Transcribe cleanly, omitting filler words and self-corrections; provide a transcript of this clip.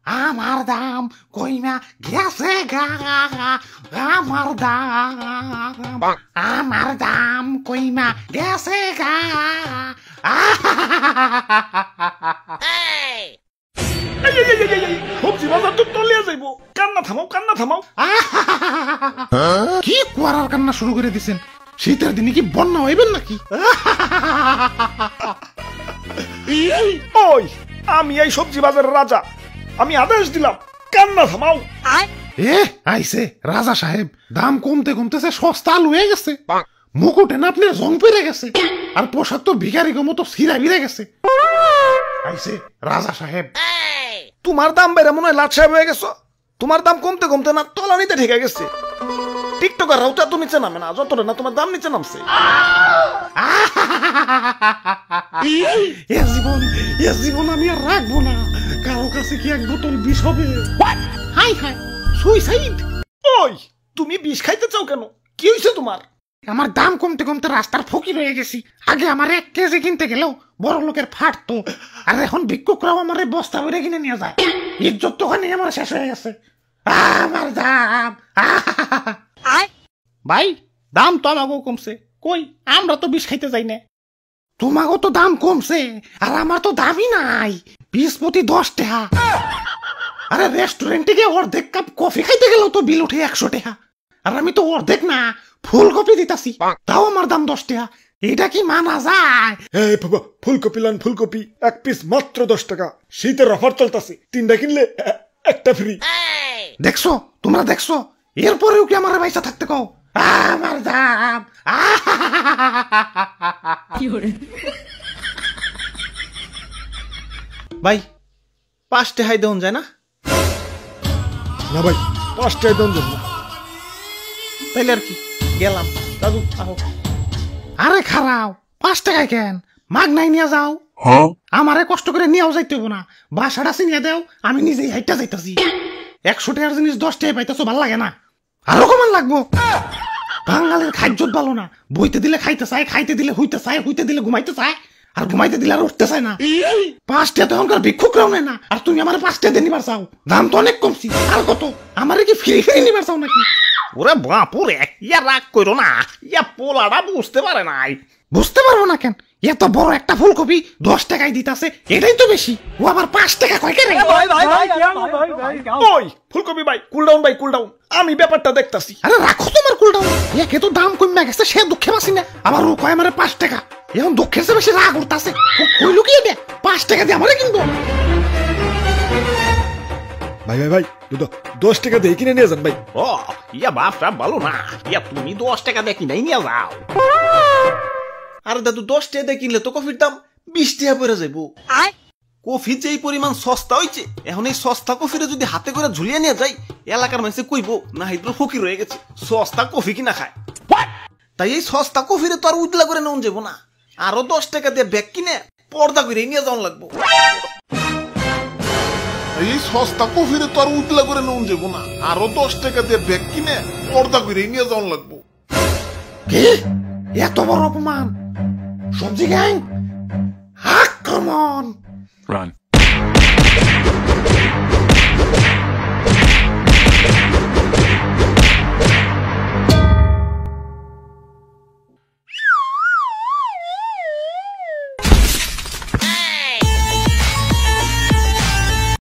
আমার দাম কইমা গেছে গা, আমার দাম কইমা গেছে গা। সবজি বাজার তো তলিয়ে যাইবো, কান্না থামাও কান্না থামাও। কি কুয়ারার কান্না শুরু করে দিছেন? শীতের দিনে কি বন্যা হইবেন নাকি? ওই আমি এই সবজি বাজারের রাজা, আমি আদেশ দিলাম কান্না থামাও। এ আইছে রাজা সাহেব, দাম কমতে কমতেছে সস্তা আলু হয়ে গেছে, মুকুটে না আপনার জং পেরে গেছে, আর পোশাক তো ভিখারি মতো সিরা বিরে গেছে। আইছে রাজা সাহেব। তোমার দাম বেড়ে মনে হয় লাট সাহেব হয়ে গেছো। তোমার দাম কমতে কমতে না তলানিতে ঠেকে গেছে। টিকটকার রাউটা তো নিচে নামে না, যতটা না তোমার দাম নিচে নামছে। এ জীবন আমি আর রাখবো না। কারো কাছে কি এক বোতল বিষ হবে? High high, suicide. ওই তুমি বিষ খাইতে চাও কেন? কি হয়েছে তোমার? আমার দাম কমতে কমতে রাস্তার ফকির হয়ে গেছি। আগে আমার 1 কেজি কিনতে গেলেও বড় লোকের ফাটতো, আর এখন ভিক্ষুকরাও আমার বস্তা ভরে কিনে নিয়ে যায়। ইজ্জত তো ওখানে আমার শেষ হয়ে গেছে। আমার দাম। ভাই, দাম তো আমাকেও কমছে, কই আমরা তো বিষ খাইতে যাই না। তোমাকেও তো দাম কমছে, আর আমার তো দামই নাই। 20 প্রতি 10 টাকা। আরে রেস্টুরেন্টে গিয়ে অর্ধেক কাপ কফি খাইতে গেলেও তো বিল উঠে 100 টাকা, আর আমি তো অর্ধেক না ফুলকপি দিতাছি, তাও আমার দাম 10 টাকা। এটা কি মানা যায়? এই বাবা, ফুলকপি লান, ফুলকপি 1 পিস মাত্র 10 টাকা। শীতের অফার চলতেছে, 3টা কিনলে 1টা ফ্রি। দেখছো, তোমরা দেখছো, এরপরেও কি আমার পয়সা থাকতে কও? আমার দাম। ভাই 5 টাকায় দেন যায় না? না ভাই, 5 টাকায় দেন যাবে না। তাইলে আর কি, গেলাম। দাদু আহো। আরে খারাও, 5 টাকায় কেন? মাগ নাই নিয়ে যাও। আমারে কষ্ট করে নিয়েও যাইতে হবো না, বাসাটা চিনিয়ে দেও, আমি নিজেই হাইটা যাইতাছি। 100 টাকার জিনিস 10 টাকায় পাইতেছো, ভাল লাগে না? আরো কমান লাগবো। বাঙালির খাদ্যত ভালো না, বইতে দিলে খাইতে চায়, খাইতে দিলে হইতে চায়, হইতে দিলে ঘুমাইতে চায়, আর ঘুমাইতে দিলে আর উঠতে চায় না। 5 টাকা তো এখনকার ভিক্ষুকরাও নেয় না, আর তুমি আমার 5 টাকা দিয়ে নিবার চাও? দাম তো অনেক কমছি। আর কত? আমারে কি ফ্রি ফ্রি নিবার চাও নাকি? ওরে বাপুরে, ইয়া রাগ করো না, ইয়া পোলাটা বুঝতে পারে নাই। বুঝতে পারবো না কেন? এত বড় একটা ফুলকপি 10 টাকায় দিতাছে, এটাই তো বেশি। ও আবার 5 টাকা কয় কেন? ওই ফুলকপি ভাই, কুল ডাউন ভাই, কুল ডাউন, আমি ব্যাপারটা দেখতাছি। আরে রাখো তোমার কুলটাও। একে তো দাম কমে গেছে, সে দুঃখে বাসি না, আবার ও কয় আমারে 5 টাকা। এখন দুঃখের চেয়ে বেশি রাগ উঠতাছে। কইলো কি এটা? 5 টাকা দিয়ে আমারে কিনবো? ভাই ভাই ভাই, 10 টাকা দিয়ে কিনে নিয়ে যান ভাই। ও ইয়া বাপটা ভালো না, ইয়া তুমি 10 টাকা দিয়ে কিনাই নিয়ে যাও। আরে দাদু 10 টাকা দিয়ে কিনলে তো কফির দাম 20 টাকা পড়ে যাইব। কফি যেই পরিমাণ সস্তা হইছে, এখন এই সস্তা কফিরে যদি হাতে করে ঝুলিয়ে নিয়ে যাই, এলাকার মানুষে কইব না হিদ্র ফকির হয়ে গেছে, সস্তা কফি কিনা খায়। তাই এই সস্তা কফিরে তো আর উজলা করে নেওয়া যাবো না, আরো 10 টাকা দিয়ে ব্যাগ কিনে পর্দা করে নিয়ে যাওয়া লাগবো। এই সস্তা কফিরে তো আর উতলা করে নেওয়া যাবো না, আরো 10 টাকা দিয়ে ব্যাগ কিনে পর্দা করে নিয়ে যাওয়া লাগবো। কি এত বড় অপমান? সবজি গ্যাং আক্রমণ! Run.